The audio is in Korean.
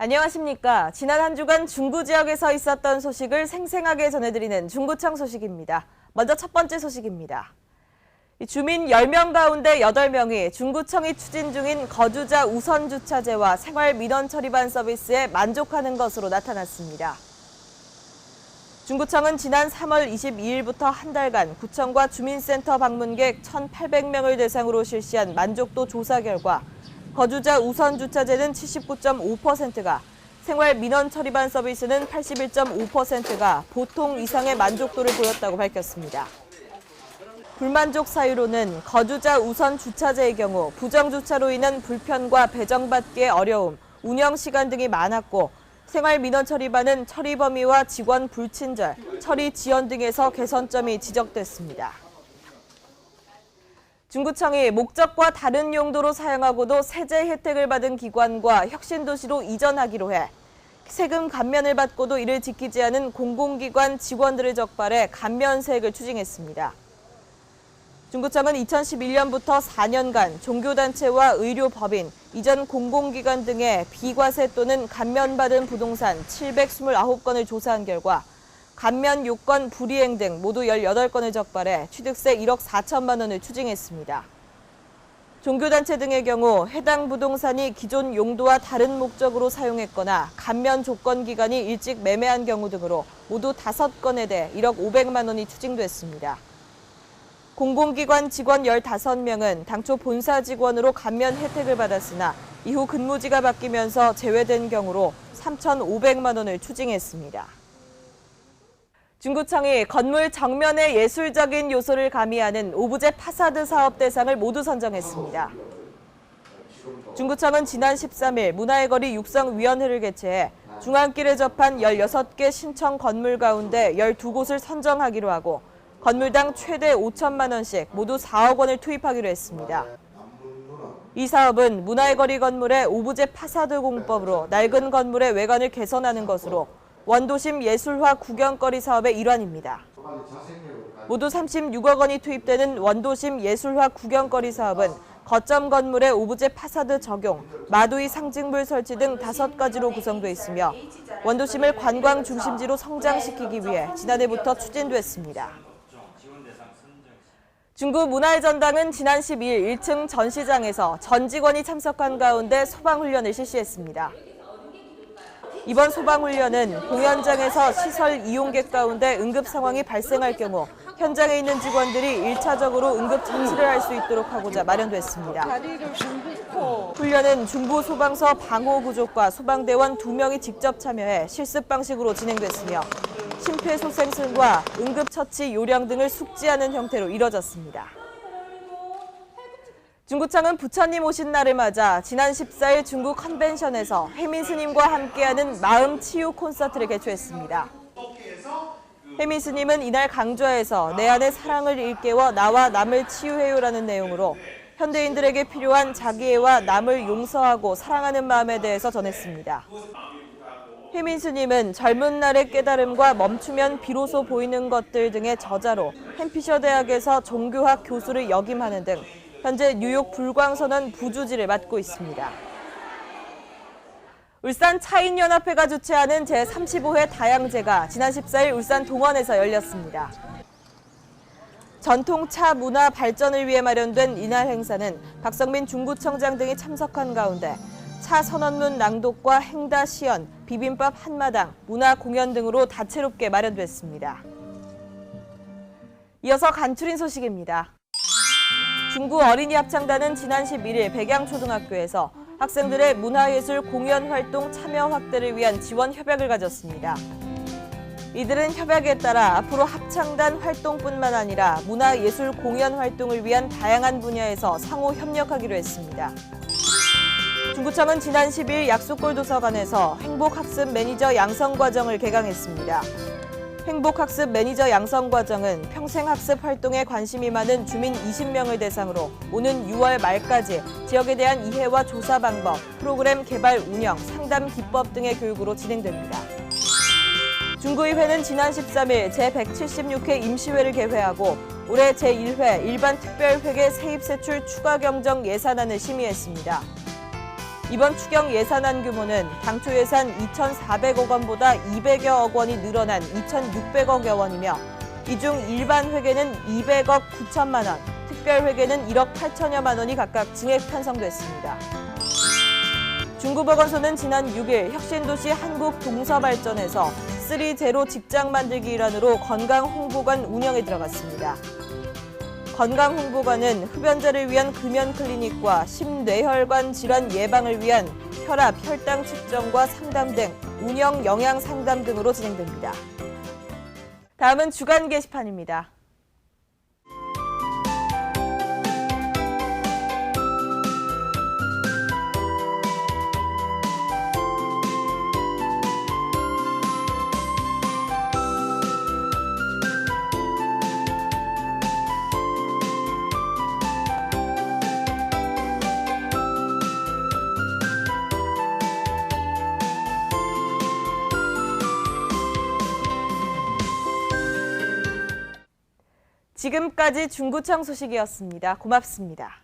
안녕하십니까. 지난 한 주간 중구 지역에서 있었던 소식을 생생하게 전해드리는 중구청 소식입니다. 먼저 첫 번째 소식입니다. 주민 10명 가운데 8명이 중구청이 추진 중인 거주자 우선 주차제와 생활 민원 처리반 서비스에 만족하는 것으로 나타났습니다. 중구청은 지난 3월 22일부터 한 달간 구청과 주민센터 방문객 1,800명을 대상으로 실시한 만족도 조사 결과 거주자 우선 주차제는 79.5%가, 생활 민원 처리반 서비스는 81.5%가 보통 이상의 만족도를 보였다고 밝혔습니다. 불만족 사유로는 거주자 우선 주차제의 경우 부정주차로 인한 불편과 배정받기의 어려움, 운영 시간 등이 많았고, 생활 민원 처리반은 처리 범위와 직원 불친절, 처리 지연 등에서 개선점이 지적됐습니다. 중구청이 목적과 다른 용도로 사용하고도 세제 혜택을 받은 기관과 혁신도시로 이전하기로 해 세금 감면을 받고도 이를 지키지 않은 공공기관 직원들을 적발해 감면세액을 추징했습니다. 중구청은 2011년부터 4년간 종교단체와 의료법인, 이전 공공기관 등의 비과세 또는 감면받은 부동산 729건을 조사한 결과 감면 요건 불이행 등 모두 18건을 적발해 취득세 1억 4천만 원을 추징했습니다. 종교단체 등의 경우 해당 부동산이 기존 용도와 다른 목적으로 사용했거나 감면 조건 기간이 일찍 매매한 경우 등으로 모두 5건에 대해 1억 500만 원이 추징됐습니다. 공공기관 직원 15명은 당초 본사 직원으로 감면 혜택을 받았으나 이후 근무지가 바뀌면서 제외된 경우로 3,500만 원을 추징했습니다. 중구청이 건물 정면의 예술적인 요소를 가미하는 오브제 파사드 사업 대상을 모두 선정했습니다. 중구청은 지난 13일 문화의 거리 육성위원회를 개최해 중앙길에 접한 16개 신청 건물 가운데 12곳을 선정하기로 하고 건물당 최대 5천만 원씩 모두 4억 원을 투입하기로 했습니다. 이 사업은 문화의 거리 건물의 오브제 파사드 공법으로 낡은 건물의 외관을 개선하는 것으로 원도심 예술화 구경거리 사업의 일환입니다. 모두 36억 원이 투입되는 원도심 예술화 구경거리 사업은 거점 건물의 오브제 파사드 적용, 마두이 상징물 설치 등 5가지로 구성돼 있으며 원도심을 관광 중심지로 성장시키기 위해 지난해부터 추진됐습니다. 중구 문화의 전당은 지난 12일 1층 전시장에서 전 직원이 참석한 가운데 소방훈련을 실시했습니다. 이번 소방훈련은 공연장에서 시설 이용객 가운데 응급 상황이 발생할 경우 현장에 있는 직원들이 1차적으로 응급 처치를 할 수 있도록 하고자 마련됐습니다. 훈련은 중부 소방서 방호 구족과 소방대원 2명이 직접 참여해 실습 방식으로 진행됐으며 심폐소생술과 응급처치 요령 등을 숙지하는 형태로 이뤄졌습니다. 중구청은 부처님 오신 날을 맞아 지난 14일 중구 컨벤션에서 혜민 스님과 함께하는 마음 치유 콘서트를 개최했습니다. 혜민 스님은 이날 강좌에서 내 안의 사랑을 일깨워 나와 남을 치유해요라는 내용으로 현대인들에게 필요한 자기애와 남을 용서하고 사랑하는 마음에 대해서 전했습니다. 혜민 스님은 젊은 날의 깨달음과 멈추면 비로소 보이는 것들 등의 저자로 햄피셔 대학에서 종교학 교수를 역임하는 등 현재 뉴욕 불광선언 부주지를 맡고 있습니다. 울산 차인연합회가 주최하는 제35회 다양제가 지난 14일 울산 동원에서 열렸습니다. 전통차 문화 발전을 위해 마련된 이날 행사는 박성민 중구청장 등이 참석한 가운데 차 선언문 낭독과 행다 시연, 비빔밥 한마당, 문화 공연 등으로 다채롭게 마련됐습니다. 이어서 간추린 소식입니다. 중구 어린이 합창단은 지난 11일 백양초등학교에서 학생들의 문화예술 공연 활동 참여 확대를 위한 지원 협약을 가졌습니다. 이들은 협약에 따라 앞으로 합창단 활동뿐만 아니라 문화예술 공연 활동을 위한 다양한 분야에서 상호 협력하기로 했습니다. 중구청은 지난 10일 약수골 도서관에서 행복학습 매니저 양성과정을 개강했습니다. 행복학습 매니저 양성과정은 평생학습 활동에 관심이 많은 주민 20명을 대상으로 오는 6월 말까지 지역에 대한 이해와 조사 방법, 프로그램 개발 운영, 상담 기법 등의 교육으로 진행됩니다. 중구의회는 지난 13일 제176회 임시회를 개회하고 올해 제1회 일반 특별회계 세입세출 추가 경정 예산안을 심의했습니다. 이번 추경 예산안 규모는 당초 예산 2,400억 원보다 200여억 원이 늘어난 2,600억여 원이며 이 중 일반 회계는 200억 9천만 원, 특별 회계는 1억 8천여만 원이 각각 증액 편성됐습니다. 중구보건소는 지난 6일 혁신도시 한국동서발전에서 3제로 직장 만들기 일환으로 건강홍보관 운영에 들어갔습니다. 건강홍보관은 흡연자를 위한 금연 클리닉과 심뇌혈관 질환 예방을 위한 혈압, 혈당 측정과 상담 등 운영 영양 상담 등으로 진행됩니다. 다음은 주간 게시판입니다. 지금까지 중구청 소식이었습니다. 고맙습니다.